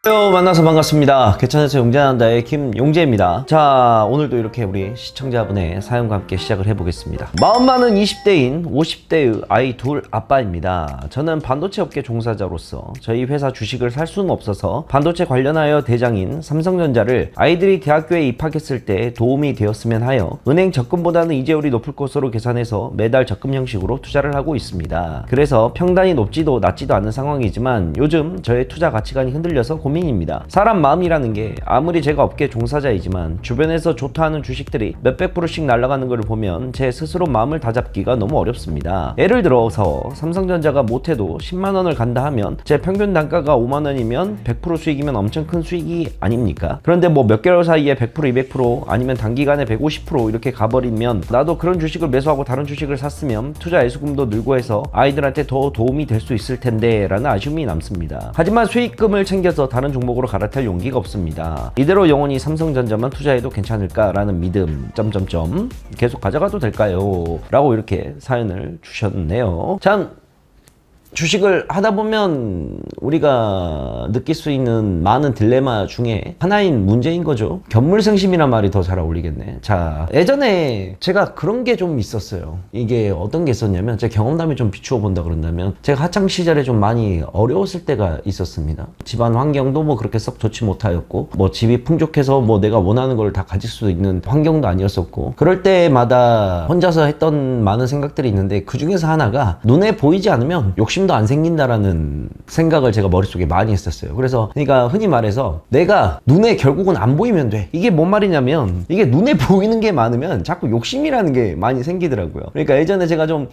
만나서 반갑습니다. 개천에서 용재한다의 김용재입니다. 자, 오늘도 이렇게 우리 시청자분의 사연과 함께 시작을 해보겠습니다. 마음 많은 20대인 50대의 아이 둘 아빠입니다. 저는 반도체 업계 종사자로서 저희 회사 주식을 살 수는 없어서 반도체 관련하여 대장인 삼성전자를 아이들이 대학교에 입학했을 때 도움이 되었으면 하여 은행 적금보다는 이자율이 높을 것으로 계산해서 매달 적금 형식으로 투자를 하고 있습니다. 그래서 평단이 높지도 낮지도 않은 상황이지만 요즘 저의 투자 가치관이 흔들려서 고민입니다. 사람 마음이라는 게 아무리 제가 업계 종사자이지만 주변에서 좋다 하는 주식들이 몇백 프로씩 날아가는 걸 보면 제 스스로 마음을 다잡기가 너무 어렵습니다. 예를 들어서 삼성전자가 못해도 10만원을 간다 하면 제 평균 단가가 5만원이면 100% 수익이면 엄청 큰 수익이 아닙니까? 그런데 뭐 몇 개월 사이에 100% 200% 아니면 단기간에 150% 이렇게 가버리면 나도 그런 주식을 매수하고 다른 주식을 샀으면 투자 예수금도 늘고 해서 아이들한테 더 도움이 될 수 있을 텐데 라는 아쉬움이 남습니다. 하지만 수익금을 챙겨서 다른 종목으로 갈아탈 용기가 없습니다. 이대로 영원히 삼성전자만 투자해도 괜찮을까라는 믿음 점점점 계속 가져가도 될까요? 라고 이렇게 사연을 주셨네요. 참 주식을 하다 보면 우리가 느낄 수 있는 많은 딜레마 중에 하나인 문제인 거죠. 견물생심이란 말이 더 잘 어울리겠네. 자, 예전에 제가 그런 게 좀 있었어요. 이게 어떤 게 있었냐면 제 경험담에 좀 비추어 본다 그런다면 제가 학창 시절에 좀 많이 어려웠을 때가 있었습니다. 집안 환경도 뭐 그렇게 썩 좋지 못하였고 뭐 집이 풍족해서 뭐 내가 원하는 걸 다 가질 수 있는 환경도 아니었었고 그럴 때마다 혼자서 했던 많은 생각들이 있는데 그 중에서 하나가 눈에 보이지 않으면 욕심도 안 생긴다라는 생각을 제가 머릿속에 많이 했었어요. 그래서 그러니까 흔히 말해서 내가 눈에 결국은 안 보이면 돼. 이게 뭔 말이냐면 이게 눈에 보이는 게 많으면 자꾸 욕심이라는 게 많이 생기더라고요. 그러니까 예전에 제가 좀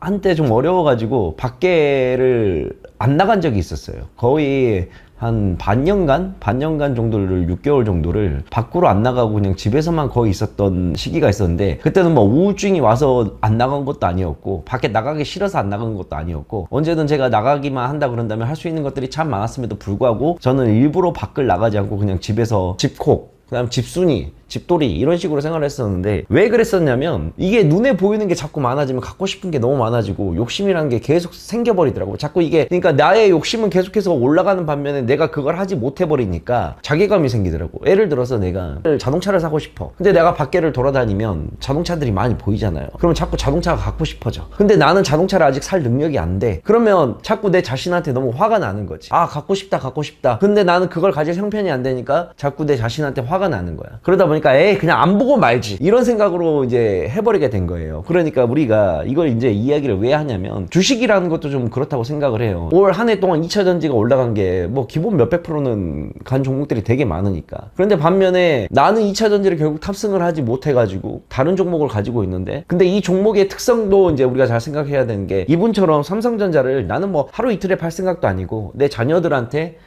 한때 좀 어려워가지고 밖에를 안 나간 적이 있었어요. 거의 한 반년간 정도를 6개월 정도를 밖으로 안 나가고 그냥 집에서만 거의 있었던 시기가 있었는데 그때는 뭐 우울증이 와서 안 나간 것도 아니었고 밖에 나가기 싫어서 안 나간 것도 아니었고 언제든 제가 나가기만 한다 그런다면 할 수 있는 것들이 참 많았음에도 불구하고 저는 일부러 밖을 나가지 않고 그냥 집에서 집콕 그다음 집순이 집돌이 이런 식으로 생활을 했었는데 왜 그랬었냐면 이게 눈에 보이는 게 자꾸 많아지면 갖고 싶은 게 너무 많아지고 욕심이라는 게 계속 생겨버리더라고요. 자꾸 이게 그러니까 나의 욕심은 계속해서 올라가는 반면에 내가 그걸 하지 못해버리니까 자괴감이 생기더라고. 예를 들어서 내가 자동차를 사고 싶어. 근데 내가 밖에를 돌아다니면 자동차들이 많이 보이잖아요. 그러면 자꾸 자동차가 갖고 싶어져. 근데 나는 자동차를 아직 살 능력이 안 돼. 그러면 자꾸 내 자신한테 너무 화가 나는 거지. 아 갖고 싶다. 근데 나는 그걸 가질 형편이 안 되니까 자꾸 내 자신한테 화가 나는 거야. 그러다 보니까 에이 그냥 안 보고 말지 이런 생각으로 이제 해버리게 된 거예요. 그러니까 우리가 이걸 이제 이야기를 왜 하냐면 주식이라는 것도 좀 그렇다고 생각을 해요. 올 한 해 동안 2차전지가 올라간 게 뭐 기본 몇백 프로는 간 종목들이 되게 많으니까. 그런데 반면에 나는 2차전지를 결국 탑승을 하지 못해가지고 다른 종목을 가지고 있는데 근데 이 종목의 특성도 이제 우리가 잘 생각해야 되는 게 이분처럼 삼성전자를 나는 뭐 하루 이틀에 팔 생각도 아니고 내 자녀들한테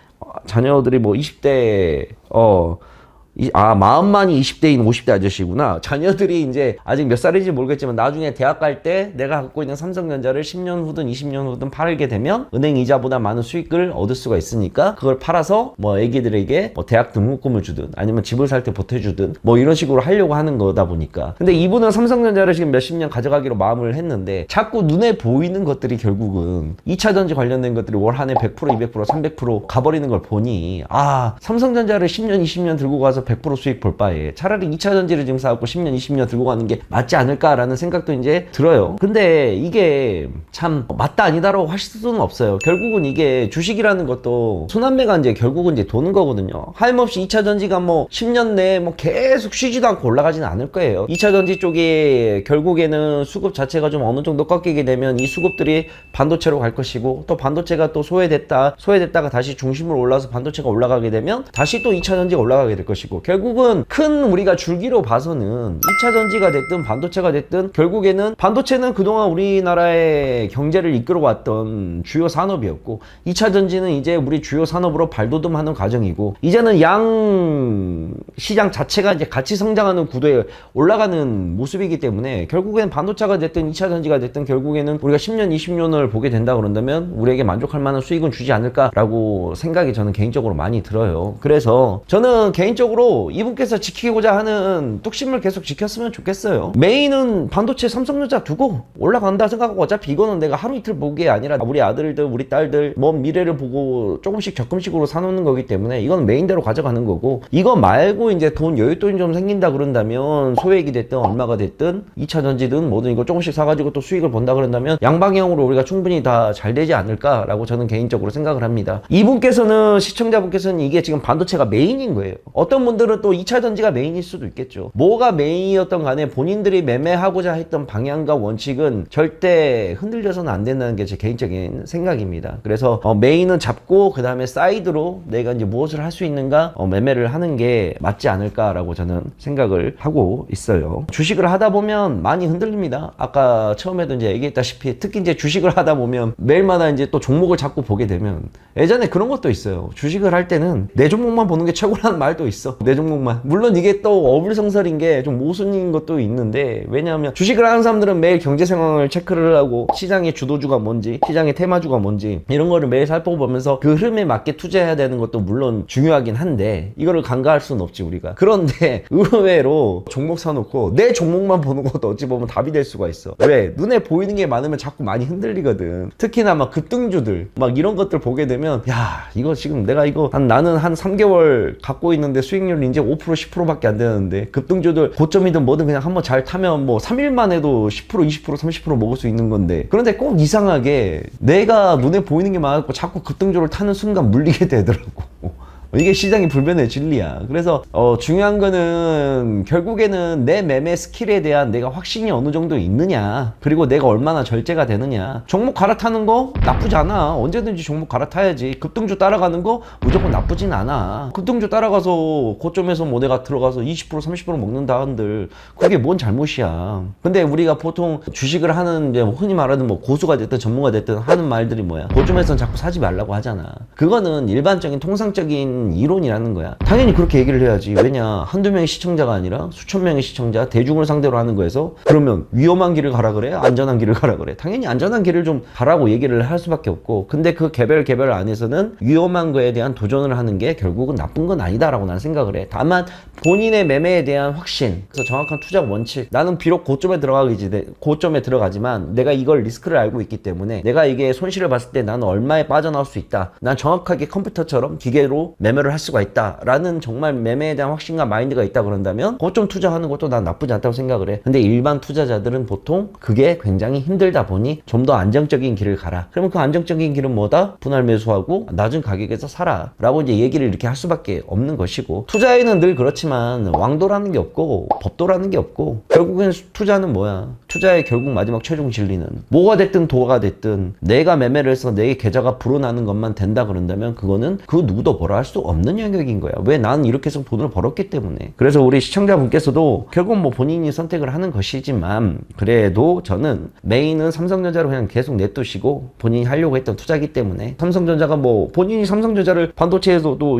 자녀들이 뭐 20대 마음만이 20대인 50대 아저씨구나. 자녀들이 이제 아직 몇 살인지 모르겠지만 나중에 대학 갈 때 내가 갖고 있는 삼성전자를 10년 후든 20년 후든 팔게 되면 은행 이자보다 많은 수익을 얻을 수가 있으니까 그걸 팔아서 뭐 애기들에게 뭐 대학 등록금을 주든 아니면 집을 살 때 보태주든 뭐 이런 식으로 하려고 하는 거다 보니까. 근데 이분은 삼성전자를 지금 몇십 년 가져가기로 마음을 했는데 자꾸 눈에 보이는 것들이 결국은 2차전지 관련된 것들이 월 한 해 100%, 200%, 300% 가버리는 걸 보니 삼성전자를 10년, 20년 들고 가서 100% 수익 볼 바에 차라리 2차전지를 지금 사갖고 10년, 20년 들고 가는 게 맞지 않을까라는 생각도 이제 들어요. 근데 이게 참 맞다 아니다라고 하실 수는 없어요. 결국은 이게 주식이라는 것도 순환매가 이제 결국은 이제 도는 거거든요. 하염없이 2차전지가 뭐 10년 내에 뭐 계속 쉬지도 않고 올라가지는 않을 거예요. 2차전지 쪽에 결국에는 수급 자체가 좀 어느 정도 꺾이게 되면 이 수급들이 반도체로 갈 것이고 또 반도체가 또 소외됐다가 다시 중심으로 올라서 반도체가 올라가게 되면 다시 또 2차전지가 올라가게 될 것이고 결국은 큰 우리가 줄기로 봐서는 2차전지가 됐든 반도체가 됐든 결국에는 반도체는 그동안 우리나라의 경제를 이끌어왔던 주요 산업이었고 2차전지는 이제 우리 주요 산업으로 발돋움하는 과정이고 이제는 양 시장 자체가 이제 같이 성장하는 구도에 올라가는 모습이기 때문에 결국엔 반도체가 됐든 2차전지가 됐든 결국에는 우리가 10년, 20년을 보게 된다 그런다면 우리에게 만족할 만한 수익은 주지 않을까라고 생각이 저는 개인적으로 많이 들어요. 그래서 저는 개인적으로 개인적으로 이분께서 지키고자 하는 뚝심을 계속 지켰으면 좋겠어요. 메인은 반도체 삼성전자 두고 올라간다 생각하고, 어차피 이거는 내가 하루 이틀 보기에 아니라 우리 아들들 우리 딸들 먼 미래를 보고 조금씩 적금식으로 사놓는 거기 때문에 이건 메인대로 가져가는 거고, 이거 말고 이제 돈 여윳돈이 좀 생긴다 그런다면 소액이 됐든 얼마가 됐든 2차 전지든 뭐든 이거 조금씩 사가지고 또 수익을 본다 그런다면 양방향으로 우리가 충분히 다 잘 되지 않을까라고 저는 개인적으로 생각을 합니다. 이분께서는, 시청자분께서는 이게 지금 반도체가 메인인 거예요. 어떤 분들은 또 2차 전지가 메인일 수도 있겠죠. 뭐가 메인이었던 간에 본인들이 매매하고자 했던 방향과 원칙은 절대 흔들려서는 안 된다는 게 제 개인적인 생각입니다. 그래서 메인은 잡고 그 다음에 사이드로 내가 이제 무엇을 할 수 있는가 매매를 하는 게 맞지 않을까라고 저는 생각을 하고 있어요. 주식을 하다 보면 많이 흔들립니다. 아까 처음에도 이제 얘기했다시피 특히 이제 주식을 하다 보면 매일마다 이제 또 종목을 자꾸 보게 되면, 예전에 그런 것도 있어요. 주식을 할 때는 내 종목만 보는 게 최고라는 말도 있어. 내 종목만. 물론 이게 또 어불성설인 게 좀 모순인 것도 있는데, 왜냐하면 주식을 하는 사람들은 매일 경제 상황을 체크를 하고 시장의 주도주가 뭔지, 시장의 테마주가 뭔지 이런 거를 매일 살펴보면서 그 흐름에 맞게 투자해야 되는 것도 물론 중요하긴 한데, 이거를 간과할 수는 없지 우리가. 그런데 의외로 종목 사놓고 내 종목만 보는 것도 어찌 보면 답이 될 수가 있어. 왜? 눈에 보이는 게 많으면 자꾸 많이 흔들리거든. 특히나 막 급등주들 막 이런 것들 보게 되면, 야 이거 지금 내가 이거 나는 한 3개월 갖고 있는데 수익률이 이제 5% 10%밖에 안 되는데, 급등주들 고점이든 뭐든 그냥 한번 잘 타면 뭐 3일만 해도 10% 20% 30% 먹을 수 있는 건데, 그런데 꼭 이상하게 내가 눈에 보이는 게 많았고 자꾸 급등주를 타는 순간 물리게 되더라고. 이게 시장의 불변의 진리야. 그래서 중요한 거는 결국에는 내 매매 스킬에 대한 내가 확신이 어느 정도 있느냐, 그리고 내가 얼마나 절제가 되느냐. 종목 갈아타는 거 나쁘지 않아. 언제든지 종목 갈아타야지. 급등주 따라가는 거 무조건 나쁘진 않아. 급등주 따라가서 고점에서 뭐 내가 들어가서 20% 30% 먹는다 한들 그게 뭔 잘못이야. 근데 우리가 보통 주식을 하는 이제 흔히 말하는 뭐 고수가 됐든 전문가 됐든 하는 말들이 뭐야, 고점에서는 자꾸 사지 말라고 하잖아. 그거는 일반적인 통상적인 이론이라는 거야. 당연히 그렇게 얘기를 해야지. 왜냐, 한두 명의 시청자가 아니라 수천 명의 시청자, 대중을 상대로 하는 거에서 그러면 위험한 길을 가라 그래? 안전한 길을 가라 그래? 당연히 안전한 길을 좀 가라고 얘기를 할 수밖에 없고, 근데 그 개별 안에서는 위험한 거에 대한 도전을 하는 게 결국은 나쁜 건 아니다라고 난 생각을 해. 다만 본인의 매매에 대한 확신, 그래서 정확한 투자 원칙, 나는 비록 고점에 들어가지만 내가 이걸 리스크를 알고 있기 때문에 내가 이게 손실을 봤을 때 나는 얼마에 빠져나올 수 있다, 난 정확하게 컴퓨터처럼 기계로 매매를 할 수가 있다 라는 정말 매매에 대한 확신과 마인드가 있다 그런다면 고점 투자하는 것도 난 나쁘지 않다고 생각을 해. 근데 일반 투자자들은 보통 그게 굉장히 힘들다 보니 좀 더 안정적인 길을 가라. 그러면 그 안정적인 길은 뭐다? 분할 매수하고 낮은 가격에서 사라 라고 이제 얘기를 이렇게 할 수밖에 없는 것이고, 투자에는 늘 그렇지만 왕도라는 게 없고 법도라는 게 없고, 결국엔 투자는 뭐야? 투자의 결국 마지막 최종 진리는 뭐가 됐든 도가 됐든 내가 매매를 해서 내 계좌가 불어나는 것만 된다 그런다면 그거는 그 누구도 뭐라 할 수 없는 영역인 거야. 왜? 나는 이렇게 해서 돈을 벌었기 때문에. 그래서 우리 시청자분께서도 결국 뭐 본인이 선택을 하는 것이지만, 그래도 저는 메인은 삼성전자로 그냥 계속 냅두시고 본인이 하려고 했던 투자기 때문에, 삼성전자가 뭐 본인이 삼성전자를 반도체에서도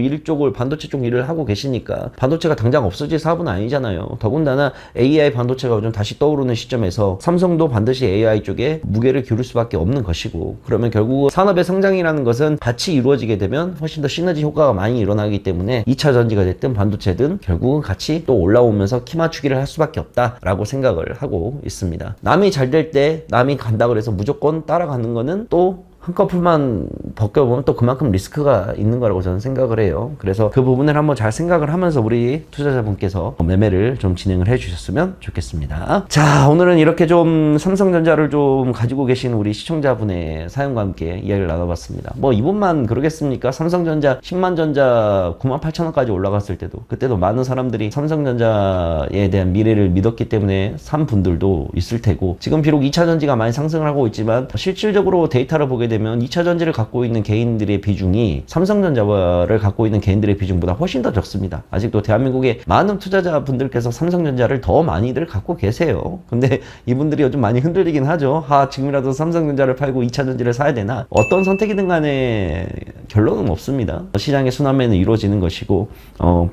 반도체 쪽 일을 하고 계시니까 반도체가 당장 없어질 사업은 아니잖아요. 더군다나 AI 반도체가 요즘 다시 떠오르는 시점에서 삼성도 반드시 AI 쪽에 무게를 기울일 수밖에 없는 것이고, 그러면 결국 산업의 성장이라는 것은 같이 이루어지게 되면 훨씬 더 시너지 효과가 많이 일어나기 때문에 2차 전지가 됐든 반도체든 결국은 같이 또 올라오면서 키 맞추기를 할 수밖에 없다라고 생각을 하고 있습니다. 남이 잘 될 때 남이 간다 그래서 무조건 따라가는 거는 또 한꺼풀만 벗겨보면 또 그만큼 리스크가 있는 거라고 저는 생각을 해요. 그래서 그 부분을 한번 잘 생각을 하면서 우리 투자자분께서 매매를 좀 진행을 해주셨으면 좋겠습니다. 자, 오늘은 이렇게 좀 삼성전자를 좀 가지고 계신 우리 시청자분의 사연과 함께 이야기를 나눠봤습니다. 뭐 이분만 그러겠습니까? 삼성전자 10만전자 98,000원까지 올라갔을 때도, 그때도 많은 사람들이 삼성전자에 대한 미래를 믿었기 때문에 산 분들도 있을 테고, 지금 비록 2차 전지가 많이 상승을 하고 있지만 실질적으로 데이터를 보게 되면 2차 전지를 갖고 있는 개인들의 비중이 삼성전자를 갖고 있는 개인들의 비중보다 훨씬 더 적습니다. 아직도 대한민국의 많은 투자자분들께서 삼성전자를 더 많이들 갖고 계세요. 근데 이분들이 요즘 많이 흔들리긴 하죠. 지금이라도 삼성전자를 팔고 2차 전지를 사야 되나? 어떤 선택이든 간에 결론은 없습니다. 시장의 순환매는 이루어지는 것이고,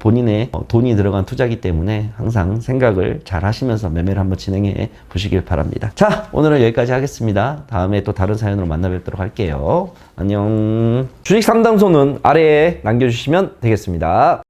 본인의 돈이 들어간 투자기 때문에 항상 생각을 잘 하시면서 매매를 한번 진행해 보시길 바랍니다. 자, 오늘은 여기까지 하겠습니다. 다음에 또 다른 사연으로 만나 뵙도록 할게요. 안녕. 주식 상담소는 아래에 남겨주시면 되겠습니다.